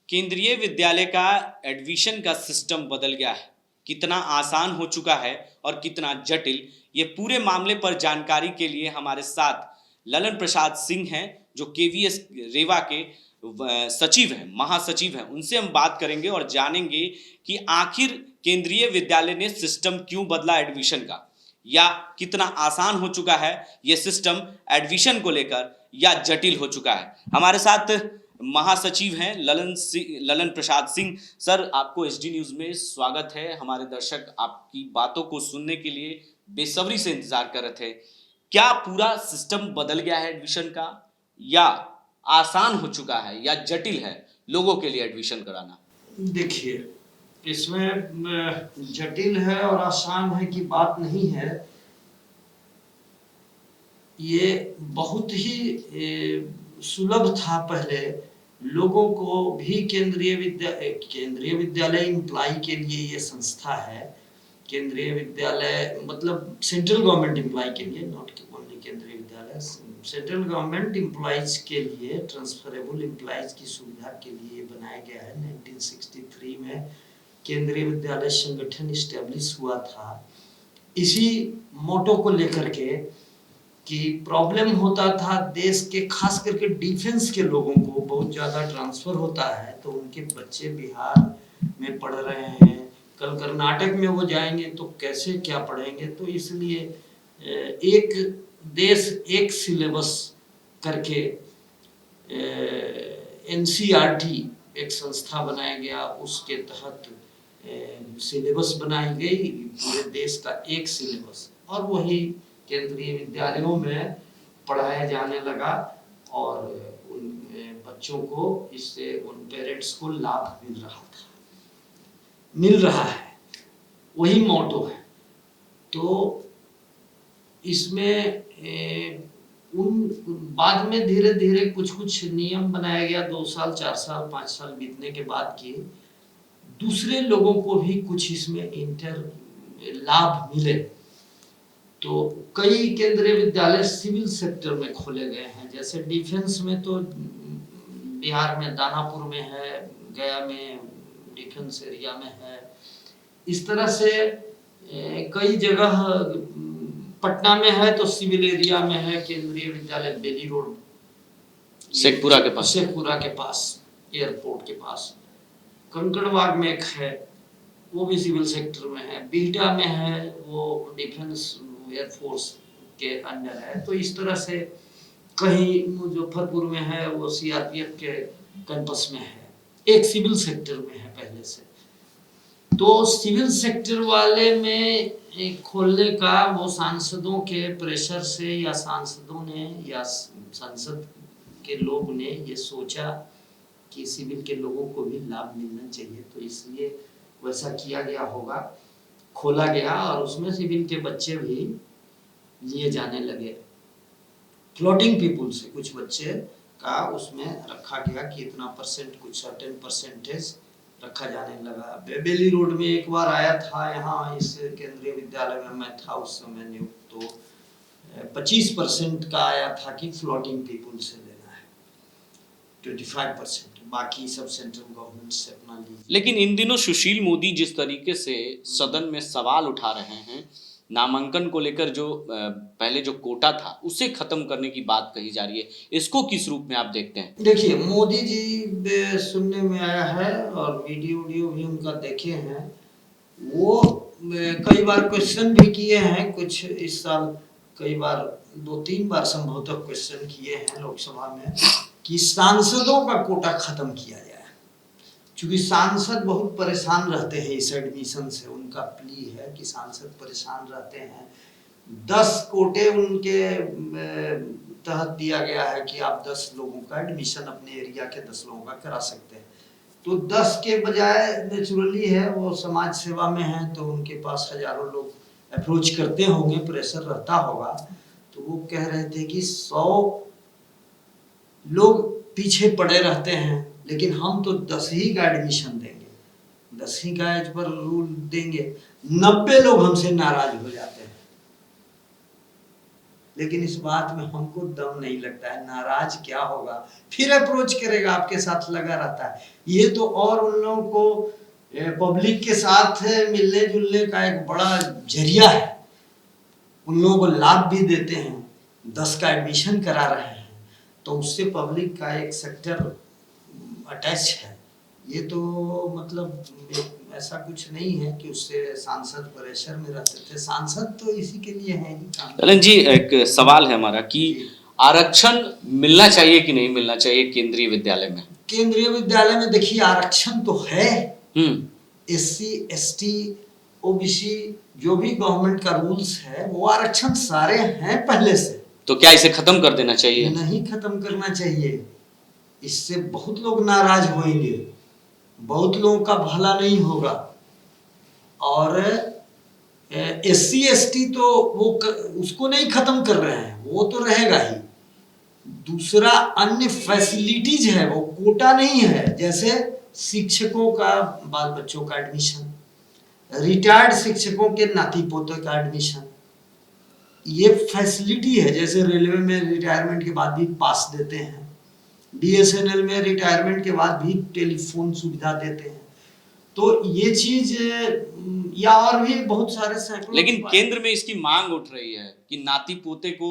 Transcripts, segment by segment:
केंद्रीय विद्यालय का एडमिशन का सिस्टम बदल गया है। कितना आसान हो चुका है और कितना जटिल, ये पूरे मामले पर जानकारी के लिए हमारे साथ ललन प्रसाद सिंह हैं, जो केवीएस रेवा के सचिव हैं, महासचिव हैं। उनसे हम बात करेंगे और जानेंगे कि आखिर केंद्रीय विद्यालय ने सिस्टम क्यों बदला एडमिशन का, या कितना आसान हो चुका है ये सिस्टम एडमिशन को लेकर, या जटिल हो चुका है। हमारे साथ महासचिव हैं ललन प्रसाद सिंह। सर, आपको एसडी न्यूज में स्वागत है। हमारे दर्शक आपकी बातों को सुनने के लिए बेसब्री से इंतजार कर रहे थे। क्या पूरा सिस्टम बदल गया है एडमिशन का, या आसान हो चुका है, या जटिल है लोगों के लिए एडमिशन कराना? देखिए, इसमें जटिल है और आसान है की बात नहीं है। ये बहुत ही सुलभ था पहले। लोगों को भी केंद्रीय विद्यालय इम्प्लाई के लिए ये संस्था है। केंद्रीय विद्यालय मतलब सेंट्रल गवर्नमेंट इम्प्लाई के लिए, नॉट ओनली केंद्रीय विद्यालय, सेंट्रल गवर्नमेंट इम्प्लॉइज के लिए, ट्रांसफरेबल इम्प्लॉइज की सुविधा के लिए बनाया गया है। 1963 में केंद्रीय विद्यालय संगठन इस्टेब्लिश हुआ था इसी मोटो को लेकर के कि प्रॉब्लम होता था देश के, खास करके डिफेंस के लोगों को बहुत ज़्यादा ट्रांसफ़र होता है, तो उनके बच्चे बिहार में पढ़ रहे हैं, कल कर्नाटक में वो जाएंगे तो कैसे क्या पढ़ेंगे। तो इसलिए एक देश एक सिलेबस करके एनसीईआरटी एक संस्था बनाया गया, उसके तहत सिलेबस बनाई गई, पूरे देश का एक सिलेबस, और वही केंद्रीय विद्यालयों में पढ़ाया जाने लगा और उन बच्चों को इससे उन पेरेंट्स को लाभ मिल रहा है। वही मोटो है। तो इसमें उन बाद में धीरे धीरे कुछ नियम बनाया गया। 2 साल 4 साल 5 साल बीतने के बाद कि दूसरे लोगों को भी कुछ इसमें लाभ मिले। तो कई केंद्रीय विद्यालय सिविल सेक्टर में खोले गए हैं। जैसे डिफेंस में तो बिहार में दानापुर में है, गया में डिफेंस एरिया में है। इस तरह से कई जगह, पटना में है तो सिविल एरिया में है केंद्रीय विद्यालय, बेली रोड, शेखपुरा के पास एयरपोर्ट के पास। कंकड़बाग में एक है, वो भी सिविल सेक्टर में है। बिहटा में है, वो डिफेंस एयरफोर्स के अंडर है। तो इस तरह से कहीं मुजफ्फरपुर में है, वो सीआरपीएफ के कैंपस में है, एक सिविल सेक्टर में है पहले से। तो सिविल सेक्टर वाले में खोलने का वो सांसदों के प्रेशर से, या सांसदों ने या संसद के लोग ने ये सोचा कि सिविल के लोगों को भी लाभ मिलना चाहिए, तो इसलिए वैसा किया गया होगा, खोला गया और उसमें सिविल के बच्चे भी लिए जाने लगे। फ्लोटिंग पीपुल से कुछ बच्चे का उसमें रखा गया कि इतना परसेंट, कुछ सर्टेन परसेंटेज रखा जाने लगा। बेली रोड में एक बार आया था, यहाँ इस केंद्रीय विद्यालय में मैं था उस समय नियुक्त, तो 25% का आया था कि फ्लोटिंग पीपुल से लेना है, 25%, बाकी सब सेंट्रल गवर्नमेंट से अपना लीजिए। लेकिन इन दिनों सुशील मोदी जिस तरीके से सदन में सवाल उठा रहे हैं, नामांकन को लेकर जो पहले जो कोटा था उसे खत्म करने की बात कही जा रही है, इसको किस रूप में आप देखते हैं? देखिए, मोदी जी सुनने में आया है और वीडियो भी उनका देखे हैं, वो कई बार क्वेश्चन भी किए हैं, कुछ इस साल कई बार 2-3 बार संभवतः क्वेश्चन किए हैं लोकसभा में कि सांसदों का कोटा खत्म किया जाए। क्योंकि सांसद बहुत परेशान रहते हैं इस एडमिशन से, उनका प्ली है कि सांसद परेशान रहते हैं। 10 कोटे उनके तहत दिया गया है कि आप 10 लोगों का एडमिशन अपने एरिया के 10 लोगों का करा सकते हैं। तो 10 के बजाय नेचुरली है वो समाज सेवा में है, तो उनके पास हजारों लोग अप्रोच करते होंगे, प्रेशर रहता होगा। तो वो कह रहे थे कि 100 लोग पीछे पड़े रहते हैं, लेकिन हम तो 10 ही का एडमिशन देंगे, 10 ही का एज पर रूल देंगे। 90 लोग हमसे नाराज हो जाते हैं, लेकिन इस बात में हमको दम नहीं लगता है। नाराज क्या होगा, फिर अप्रोच करेगा, आपके साथ लगा रहता है। ये तो और उन लोगों को पब्लिक के साथ मिलने जुलने का एक बड़ा जरिया है। उन लोगों को लाभ भी देते हैं, 10 का एडमिशन करा रहे हैं, तो उससे पब्लिक का एक सेक्टर अटैच है। ये तो मतलब ऐसा कुछ नहीं है कि उससे सांसद प्रेशर में रहते थे। सांसद तो इसी के लिए है ही काम। ललन जी, एक सवाल है हमारा कि जी। आरक्षण मिलना चाहिए कि नहीं मिलना चाहिए केंद्रीय विद्यालय में? केंद्रीय विद्यालय में देखिए आरक्षण तो है। हम्म। एससी, एसटी, ओबीसी जो भी गवर्नमेंट का रूल्स है वो आरक्षण सारे हैं पहले से। तो क्या इसे खत्म कर देना चाहिए? नहीं खत्म करना चाहिए, इससे बहुत लोग नाराज होंगे, बहुत लोगों का भला नहीं होगा। और एससी एसटी तो वो उसको नहीं खत्म कर रहे हैं, वो तो रहेगा ही। दूसरा अन्य फैसिलिटीज है, वो कोटा नहीं है। जैसे शिक्षकों का बाल बच्चों का एडमिशन, रिटायर्ड शिक्षकों के नाती पोते का एडमिशन, ये फैसिलिटी है। जैसे रेलवे में रिटायरमेंट के बाद भी पास देते हैं, बीएसएनएल में रिटायरमेंट के बाद भी टेलीफोन सुविधा देते हैं। तो ये चीज या और भी बहुत सारे सैकड़ों। लेकिन केंद्र में इसकी मांग उठ रही है कि नाती पोते को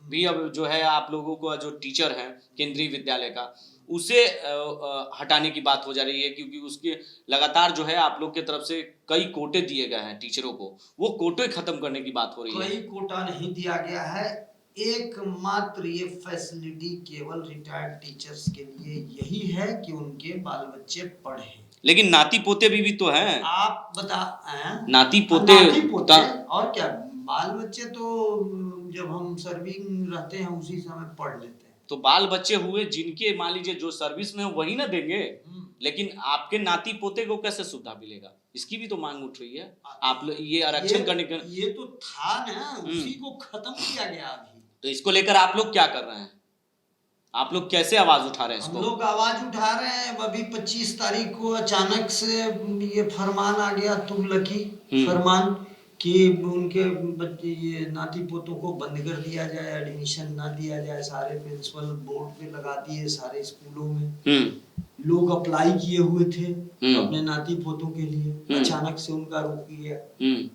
भी अब जो है आप लोगों को जो टीचर हैं केंद्रीय विद्यालय का उसे हटाने की बात हो जा रही है, क्योंकि उसके लगातार जो है आप लोग के तरफ से कई कोटे दिए गए हैं टीचरों को, वो कोटे खत्म करने की बात हो रही है। कोई कोटा नहीं दिया गया है, एकमात्र ये फैसिलिटी केवल रिटायर्ड टीचर्स के लिए यही है कि उनके बाल बच्चे पढ़े। लेकिन नाती पोते भी तो हैं। आप बता नाती पोते, और क्या, बाल बच्चे तो जब हम सर्विंग रहते हैं उसी समय पढ़ लेते हैं। तो बाल बच्चे हुए जिनके मान लीजिए जो सर्विस में वही ना देंगे, लेकिन आपके नाती पोते को कैसे सुविधा मिलेगा, इसकी भी तो मांग उठ रही है। आप ये आरक्षण करने के ये तो था ना, उसी को खत्म किया गया अभी। तो इसको लेकर आप लोग क्या कर रहे हैं? आप लोग कैसे आवाज उठा रहे हैं इसको? हम लोग आवाज उठा रहे हैं। अभी 25 तारीख को अचानक से ये फरमान आ गया, तुगलकी फरमान, कि उनके बच्चे ये नाती पोतों को बंद कर दिया जाए, एडमिशन ना दिया जाए। सारे प्रिंसिपल बोर्ड पे लगा दिए, सारे स्कूलों में लोग अप्लाई किए हुए थे अपने नाती पोतों के लिए, अचानक से उनका रुक गया।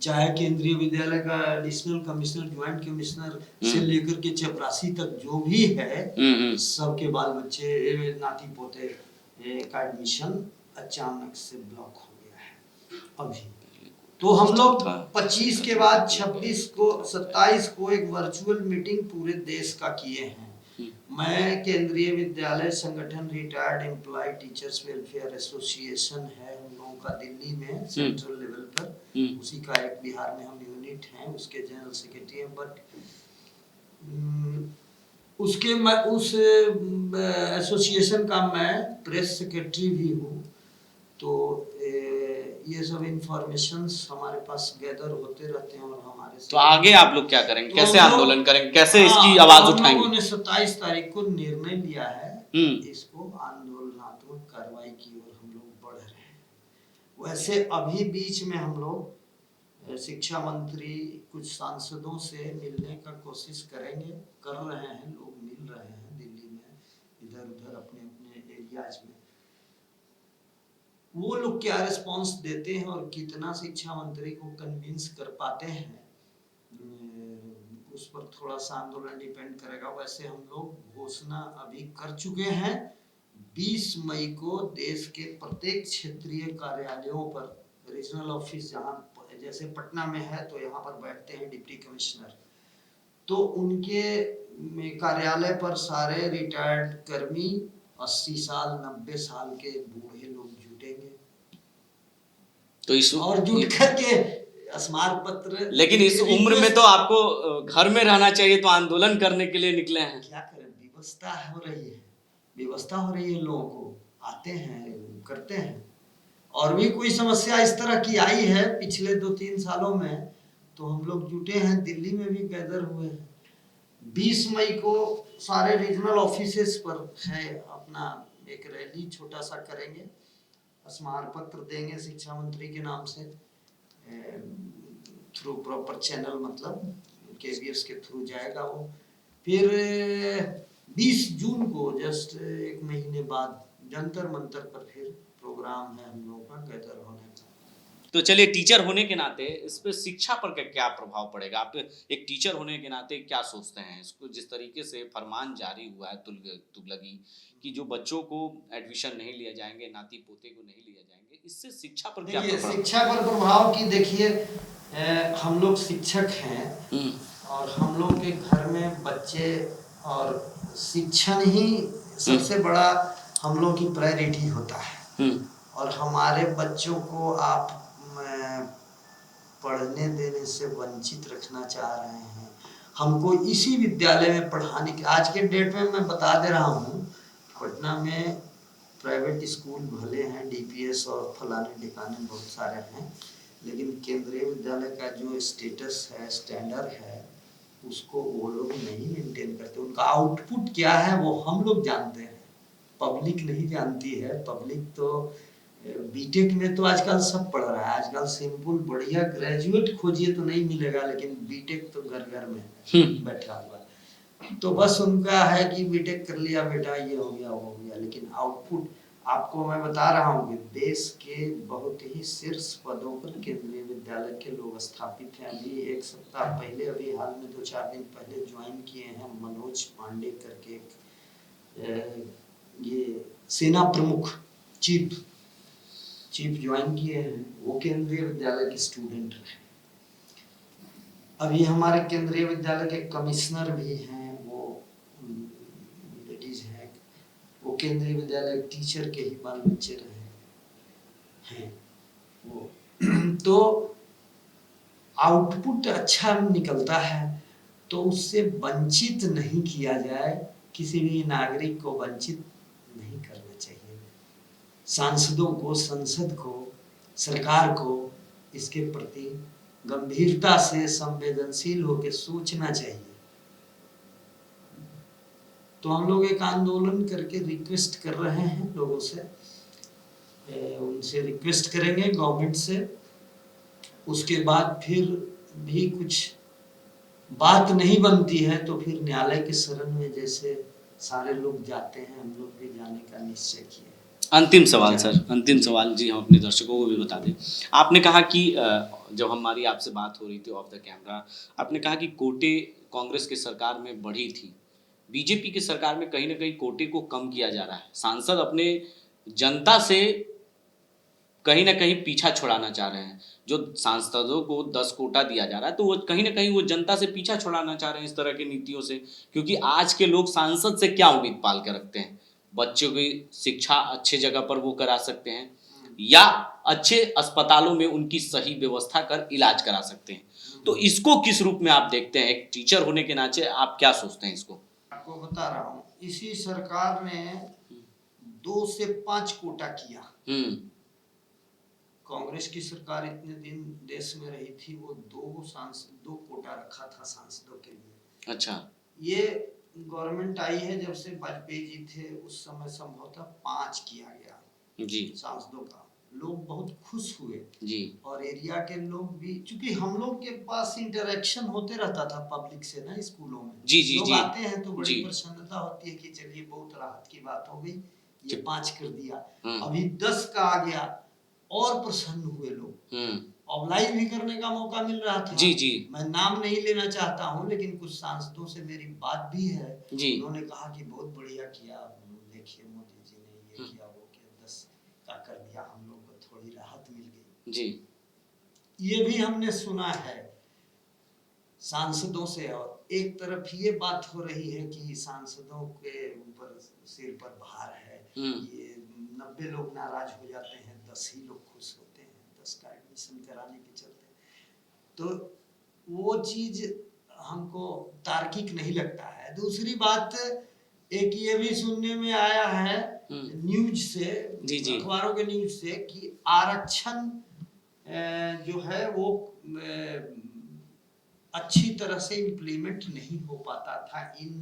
चाहे केंद्रीय विद्यालय का एडिशनल कमिश्नर, ज्वाइंट कमिश्नर से लेकर के चपरासी तक जो भी है, सबके बाल बच्चे नाती पोते का एडमिशन अचानक से ब्लॉक हो गया है अभी। तो हम लोग 25 के बाद 26 को 27 को एक वर्चुअल मीटिंग पूरे देश का किए हैं। मैं Kendriya Vidyalaya Sangathan retired employ teachers welfare association है हम लोगों का दिल्ली में सेंट्रल लेवल पर, उसी का एक बिहार में हम यूनिट हैं, उसके जनरल सेक्रेटरी हैं। बट उसके मैं उस एसोसिएशन का मैं प्रेस सेक्रेटरी भी हूँ। तो ये सब इंफॉर्मेशंस हमारे पास गैदर होते रहते हैं और हमारे तो आगे आप लोग क्या करेंगे, कैसे आंदोलन करेंगे, कैसे इसकी आवाज उठाएंगे? हम लोगों ने 27 तारीख को निर्णय लिया है, इसको आंदोलनात्मक कार्रवाई की ओर हम लोग बढ़ रहे हैं। वैसे अभी बीच में हम लोग शिक्षा मंत्री कुछ सांसदों से मिलने का कोशिश करेंगे, कर रहे हैं, लोग मिल रहे हैं दिल्ली में, इधर उधर अपने अपने एरियाज में। वो लोग क्या रिस्पांस देते हैं और कितना शिक्षा मंत्री को कन्विंस कर पाते हैं, उस पर थोड़ा सा आंदोलन डिपेंड करेगा। वैसे हम लोग घोषणा अभी कर चुके हैं, 20 मई को देश के प्रत्येक क्षेत्रीय कार्यालयों पर, रीजनल ऑफिस जहाँ जैसे पटना में है तो यहाँ पर बैठते हैं डिप्टी कमिश्नर, तो उनके कार्यालय पर सारे रिटायर्ड कर्मी 80 साल 90 साल के बूढ़े लोग जुटेंगे। तो इस और जुट करके स्मारक पत्र। लेकिन इस उम्र में तो आपको घर में रहना चाहिए, तो आंदोलन करने के लिए निकले हैं। क्या करें, व्यवस्था हो रही है, व्यवस्था हो रही है, लोगों को आते हैं करते हैं। और भी कोई समस्या इस तरह की आई है पिछले 2-3 सालों में, तो हम लोग जुटे हैं, दिल्ली में भी गैदर हुए हैं। 20 मई को सारे रीजनल ऑफिसेस पर है अपना एक रैली छोटा सा करेंगे, स्मारक पत्र देंगे शिक्षा मंत्री के नाम से, थ्रू प्रॉपर चैनल, मतलब KVS के थ्रू जाएगा वो। फिर 20 जून को जस्ट एक महीने बाद जंतर मंतर पर फिर प्रोग्राम है हम लोगों का गदर होने का। तो चलिए, टीचर होने के नाते इस पे शिक्षा पर क्या प्रभाव पड़ेगा? आप एक टीचर होने के नाते क्या सोचते हैं इसको, जिस तरीके से फरमान जारी हुआ है तुगलकी कि जो बच्चों को एडमिशन नहीं लिया जाएंगे, नाती पोते को नहीं लिया जाएंगे, इससे शिक्षा पर क्या देखिए प्रभाव? शिक्षा पर प्रभाव की देखिए, हम लोग शिक्षक हैं और हम लोग के घर में बच्चे और शिक्षण ही सबसे बड़ा हम लोग की प्रायोरिटी होता है। और हमारे बच्चों को आप पढ़ने देने से वंचित रखना चाह रहे हैं। हमको इसी विद्यालय में पढ़ाने की, आज के डेट में मैं बता दे रहा हूँ, पटना में प्राइवेट स्कूल भले हैं, DPS और फलाने ठिकाने बहुत सारे हैं, लेकिन केंद्रीय विद्यालय का जो स्टेटस है, स्टैंडर्ड है, उसको वो लोग नहीं मेंटेन करते। उनका आउटपुट क्या है वो हम लोग जानते हैं, पब्लिक नहीं जानती है। पब्लिक तो बीटेक में तो आजकल सब पढ़ रहा है, आजकल सिंपल बढ़िया ग्रेजुएट खोजिए तो नहीं मिलेगा, लेकिन बीटेक तो घर घर में बैठा हुआ है। तो बस उनका है कि बीटेक कर लिया बेटा, ये हो गया वो हो गया, लेकिन आउटपुट आपको मैं बता रहा हूँ कि देश के बहुत ही शीर्ष पदों पर केंद्रीय विद्यालय के लोग स्थापित हैं। अभी एक सप्ताह पहले, अभी हाल में 2-4 दिन पहले ज्वाइन किए हैं मनोज पांडे करके, ये सेना प्रमुख चीफ ज्वाइन किए हैं, वो केंद्रीय विद्यालय के स्टूडेंट हैं। अभी हमारे केंद्रीय विद्यालय के कमिश्नर भी हैं, वो लेडीज हैं, वो केंद्रीय विद्यालय टीचर के ही बाल बच्चे रहे हैं वो। तो आउटपुट अच्छा निकलता है, तो उससे वंचित नहीं किया जाए, किसी भी नागरिक को वंचित नहीं करना चाहिए। सांसदों को, संसद को, सरकार को इसके प्रति गंभीरता से संवेदनशील होकर सोचना चाहिए। तो हम लोग एक आंदोलन करके रिक्वेस्ट कर रहे हैं लोगों से, उनसे रिक्वेस्ट करेंगे गवर्नमेंट से। उसके बाद फिर भी कुछ बात नहीं बनती है तो फिर न्यायालय के शरण में जैसे सारे लोग जाते हैं, हम लोग भी जाने का निश्चय किए। अंतिम सवाल सर, अंतिम सवाल जी, हम अपने दर्शकों को भी बता दें। आपने कहा कि जब हमारी आपसे बात हो रही थी ऑफ द कैमरा, आपने कहा कि कोटे कांग्रेस की सरकार में बढ़ी थी, बीजेपी की सरकार में कहीं ना कहीं कोटे को कम किया जा रहा है। सांसद अपने जनता से कहीं ना कहीं पीछा छुड़ाना चाह रहे हैं। जो सांसदों को 10 कोटा दिया जा रहा है, तो वो कहीं ना कहीं वो जनता से पीछा छुड़ाना चाह रहे हैं इस तरह की नीतियों से, क्योंकि आज के लोग सांसद से क्या उम्मीद पाल के रखते हैं? बच्चों की शिक्षा अच्छे जगह पर वो करा सकते हैं या अच्छे अस्पतालों में उनकी सही व्यवस्था कर इलाज करा सकते हैं। तो इसको किस रूप में आप देखते हैं? एक टीचर होने के नाते आप क्या सोचते हैं इसको? आपको बता रहा हूँ, इसी सरकार ने 2 से 5 कोटा किया। कांग्रेस की सरकार इतने दिन देश में रही थी, वो 2 कोटा रखा था सांसदों के लिए। अच्छा, ये गवर्नमेंट आई है जब से वाजपेयी जी थे, उस समय संभवतः 5 किया गया जी सांसदों का। लोग बहुत खुश हुए जी, और एरिया के लोग भी, क्योंकि हम लोग के पास इंटरेक्शन होते रहता था पब्लिक से ना, स्कूलों में जी जी लोग जी, आते हैं तो बड़ी जी। प्रसन्नता होती है कि चलिए बहुत राहत की बात हो गई, ये 5 कर दिया। हम्म। अभी 10 का आ गया और प्रसन्न हुए लोग। और लाइव भी करने का मौका मिल रहा था। जी जी मैं नाम नहीं लेना चाहता हूँ, लेकिन कुछ सांसदों से मेरी बात भी है जी, उन्होंने कहा कि बहुत बढ़िया किया, देखिए मोदी जी ने ये किया वो किया, 10 का कर दिया, हम लोग को थोड़ी राहत मिल गई जी। ये भी हमने सुना है सांसदों से। और एक तरफ ये बात हो रही है कि सांसदों के ऊपर सिर पर भार है, ये 90 लोग नाराज हो जाते हैं, 10 ही लोग खुश होते हैं 10 का एडमिशन कराने के चलते। तो वो चीज हमको तार्किक नहीं लगता है। दूसरी बात, एक ये भी सुनने में आया है न्यूज से, अखबारों के न्यूज से, कि आरक्षण जो है वो अच्छी तरह से इम्प्लीमेंट नहीं हो पाता था इन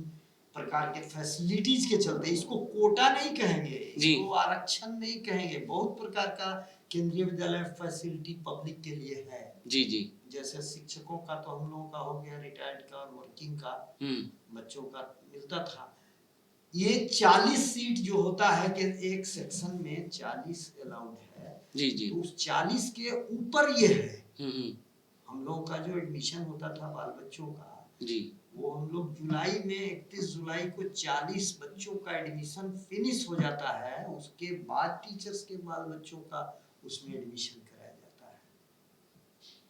प्रकार के फैसिलिटीज के चलते। इसको कोटा नहीं कहेंगे, इसको आरक्षण नहीं कहेंगे, बहुत प्रकार का केंद्रीय विद्यालय फैसिलिटी पब्लिक के लिए है। जी जी। जैसे शिक्षकों का तो हम लोगों का हो गया, रिटायर्ड का और वर्किंग का बच्चों का मिलता था। ये 40 सीट जो होता है कि एक सेक्शन में 40 अलाउड है, जी जी। तो उस 40 के ऊपर ये है। हम्म। हम लोगों का जो एडमिशन होता था बाल बच्चों का, जी। वो हम लोग जुलाई में 31 जुलाई को 40 बच्चों का एडमिशन फिनिश हो जाता है। उसके बाद टीचर्स के बाल बच्चों का उसमें एडमिशन कराया जाता है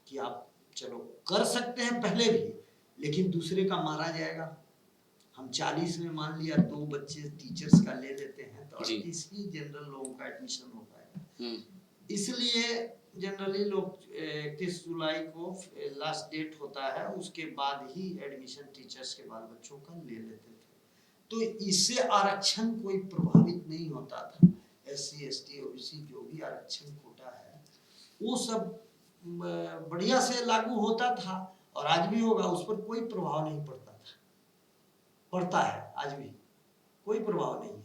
कि आप चलो कर सकते हैं पहले भी, लेकिन दूसरे का मारा जाएगा। हम 40 में मान लिया 2 बच्चे टीचर्स का ले लेते हैं तो 38 ही जनरल लोगों का एडमिशन हो पाएगा। इसलिए जनरली लोग 31 जुलाई को लास्ट डेट होता है, उसके बाद ही एडमिशन टीचर्स के बाल बच्चों का ले लेते थे। तो इससे आरक्षण कोई प्रभावित नहीं होता था। SC ST OBC जो भी आरक्षण कोटा है वो सब बढ़िया से लागू होता था और आज भी होगा, उस पर कोई प्रभाव नहीं पड़ता था। पड़ता है आज भी, कोई प्रभाव नहीं है।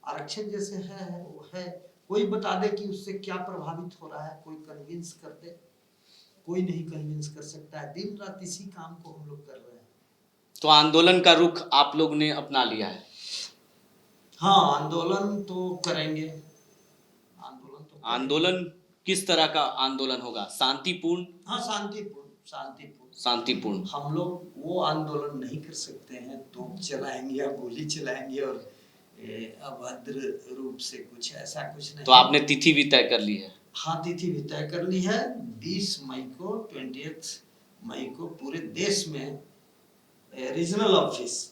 आरक्षण जैसे है वो है। कोई बता दे कि उससे क्या प्रभावित हो रहा है, कोई कन्विंस कर दे, कोई नहीं कन्विंस कर सकता है। दिन रात इसी काम को हम लोग कर रहे हैं। तो आंदोलन का रुख आप लोग ने अपना लिया है? हाँ, आंदोलन तो करेंगे। आंदोलन किस तरह का आंदोलन होगा? शांतिपूर्ण? हाँ, शांतिपूर्ण। शांतिपूर्ण। हम लोग वो आंदोलन नहीं कर सकते हैं, तोप चलाएंगे या गोली चलाएंगे और अभद्र रूप से कुछ ऐसा कुछ नहीं। तो आपने तिथि भी तय कर ली है? हाँ, तिथि भी तय कर ली है। 20 मई को 20 मई को पूरे देश में रीजनल ऑफिस,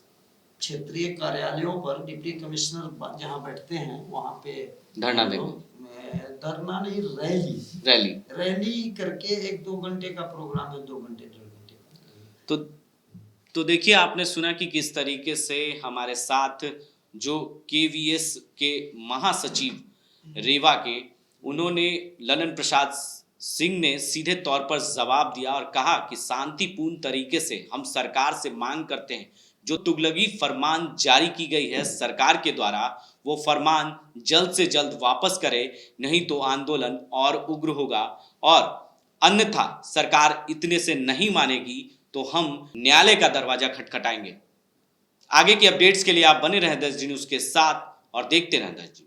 क्षेत्रीय कार्यालयों पर डिप्टी कमिश्नर जहाँ बैठते हैं वहाँ पे धरना देंगे। धरना नहीं, रैली करके 1-2 घंटे का प्रोग्राम है, 2 घंटे 1.5 घंटे का। तो देखिए, आपने सुना कि किस तरीके से हमारे साथ जो KVS के महासचिव रेवा के, उन्होंने ललन प्रसाद सिंह ने सीधे तौर पर जवाब दिया और कहा कि शांतिपूर्ण तरीके से हम सरकार से मांग करते हैं, जो तुगलकी फरमान जारी की गई है सरकार के द्वारा, वो फरमान जल्द से जल्द वापस करे, नहीं तो आंदोलन और उग्र होगा और अन्यथा सरकार इतने से नहीं मानेगी तो हम न्यायालय का दरवाजा खटखटाएंगे। आगे की अपडेट्स के लिए आप बने रहें 10 न्यूज़ के साथ और देखते रहें 10 न्यूज़।